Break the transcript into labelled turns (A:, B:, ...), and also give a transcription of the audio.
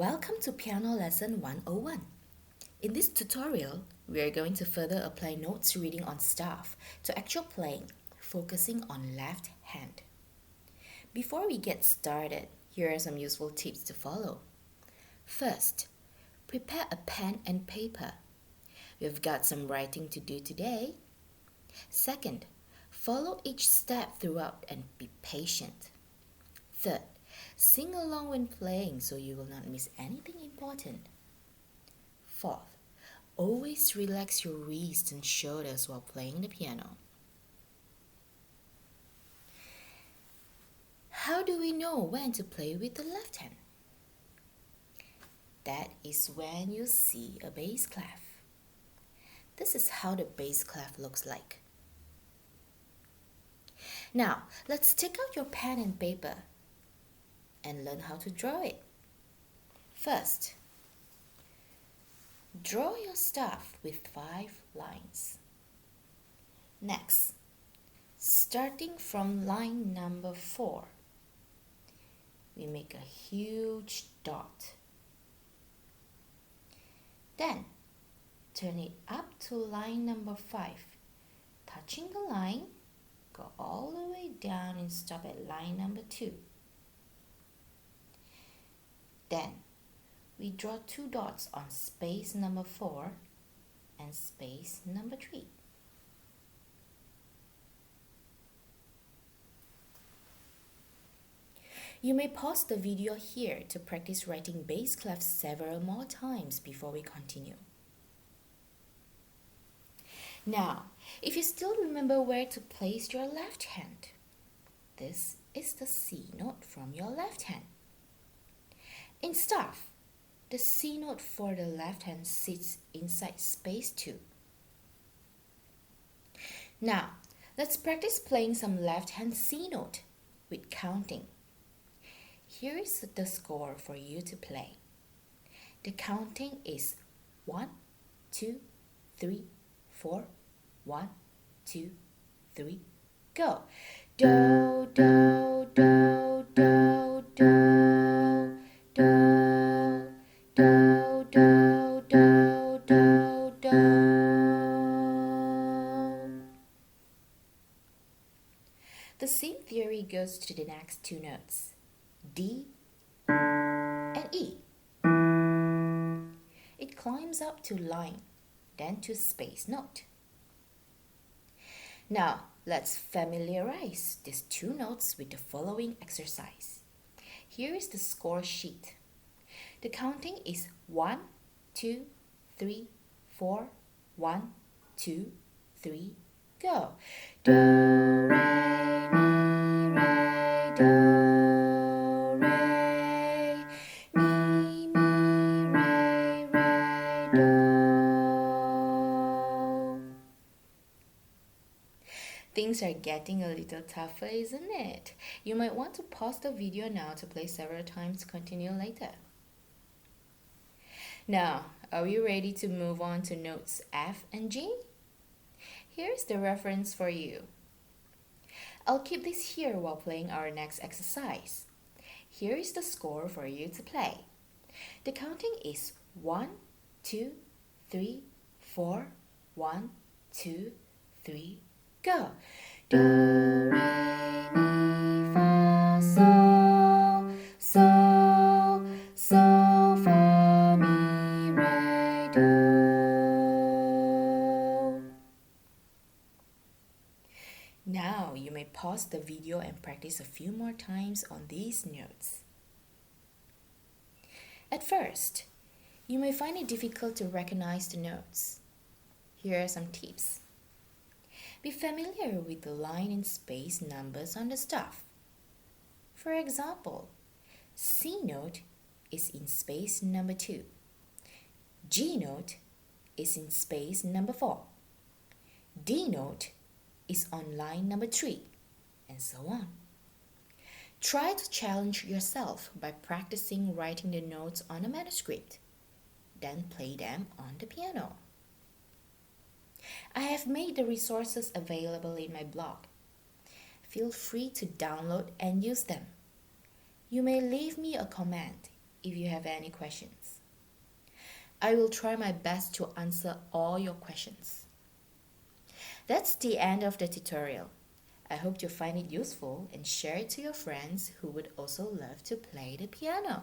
A: Welcome to Piano Lesson 101. In this tutorial, we are going to further apply notes reading on staff to actual playing, focusing on left hand. Before we get started, here are some useful tips to follow. First, prepare a pen and paper. We've got some writing to do today. Second, follow each step throughout and be patient. Third, sing along when playing so you will not miss anything important. Fourth, always relax your wrists and shoulders while playing the piano. How do we know when to play with the left hand? That is when you see a bass clef. This is how the bass clef looks like. Now, let's take out your pen and paper and learn how to draw it. First, draw your staff with 5 lines. Next, starting from line number 4, we make a huge dot. Then, turn it up to line number 5. Touching the line, go all the way down and stop at line number 2. Then, we draw 2 dots on space number 4 and space number 3. You may pause the video here to practice writing bass clefs several more times before we continue. Now, if you still remember where to place your left hand, this is the C note from your left hand. In staff, the C note for the left hand sits inside space 2. Now, let's practice playing some left hand C note with counting. Here is the score for you to play. The counting is 1, 2, 3, 4, 1, 2, 3, go. Do, do, do, do, do, do, do, do, do, do, do. The same theory goes to the next 2 notes, D and E. It climbs up to line, then to space note. Now, let's familiarize these 2 notes with the following exercise. Here is the score sheet. The counting is 1, 2, 3, 4, 1, 2, 3, go. Do, re, mi, re, do, re, mi, re, do. Things are getting a little tougher, isn't it? You might want to pause the video now to play several times to continue later. Now, are we ready to move on to notes F and G? Here's the reference for you. I'll keep this here while playing our next exercise. Here is the score for you to play. The counting is 1, 2, 3, 4, 1, 2, 3, go. Do, re, mi, fa, sol, sol, sol, fa, mi, re, do. Now you may pause the video and practice a few more times on these notes. At first, you may find it difficult to recognize the notes. Here are some tips. Be familiar with the line and space numbers on the staff. For example, C note is in space number 2. G note is in space number 4. D note is on line number 3, and so on. Try to challenge yourself by practicing writing the notes on a manuscript, then play them on the piano. I have made the resources available in my blog. Feel free to download and use them. You may leave me a comment if you have any questions. I will try my best to answer all your questions. That's the end of the tutorial. I hope you find it useful and share it to your friends who would also love to play the piano.